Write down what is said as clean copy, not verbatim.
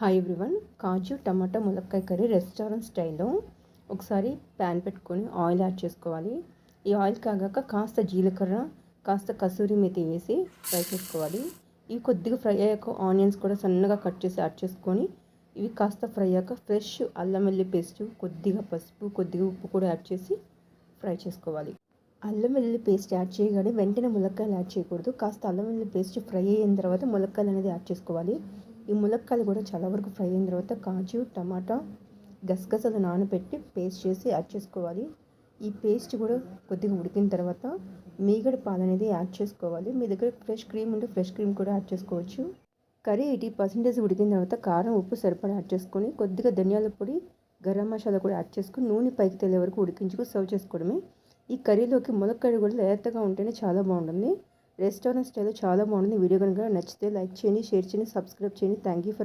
Hi everyone. కాజు టమాటా ములక్కాయ curry restaurant స్టైల్లో ఒకసారి ప్యాన్ పెట్టుకొని ఆయిల్ యాడ్ చేసుకోవాలి. ఈ ఆయిల్ కాగాక కాస్త జీలకర్ర, కాస్త కసూరి మేతి వేసి ఫ్రై చేసుకోవాలి. ఇవి కొద్దిగా ఫ్రై అయ్యాక ఆనియన్స్ కూడా సన్నగా కట్ చేసి యాడ్ చేసుకొని ఇవి కాస్త ఫ్రై అయ్యాక ఫ్రెష్ అల్లం వెల్లుల్లి పేస్ట్, కొద్దిగా పసుపు, కొద్దిగా ఉప్పు కూడా యాడ్ చేసి ఫ్రై చేసుకోవాలి. అల్లం వెల్లుల్లి పేస్ట్ యాడ్ చేయగానే వెంటనే ములక్కాయలు యాడ్ చేయకూడదు. కాస్త అల్లం వెల్లుల్లి పేస్ట్ ఫ్రై అయిన తర్వాత ములక్కాయలు అనేది యాడ్ చేసుకోవాలి. ఈ ములక్కాయలు కూడా చాలా వరకు ఫ్రై అయిన తర్వాత కాజు, టమాటా, గసగసాలు నానబెట్టి పేస్ట్ చేసి యాడ్ చేసుకోవాలి. ఈ పేస్ట్ కూడా కొద్దిగా ఉడికిన తర్వాత మీగడ పాలు అనేది యాడ్ చేసుకోవాలి. మీ దగ్గర ఫ్రెష్ క్రీమ్ ఉంటే ఫ్రెష్ క్రీమ్ కూడా యాడ్ చేసుకోవచ్చు. కర్రీ 80% ఉడికిన తర్వాత కారం, ఉప్పు సరిపడా యాడ్ చేసుకొని కొద్దిగా ధనియాల పొడి, గరం మసాలా కూడా యాడ్ చేసుకొని నూనె పైకి తేలే వరకు ఉడికించుకొని సర్వ్ చేసుకోవడమే. ఈ కర్రీలోకి ములక్కాయ కూడా లేతగా ఉంటేనే చాలా బాగుంటుంది. రెస్టారెంట్ స్టైల్లో చాలా బాగుంటుంది. వీడియో కనుక నచ్చితే లైక్ చేయండి, షేర్ చేయండి, సబ్స్క్రైబ్ చేయండి. Thank you for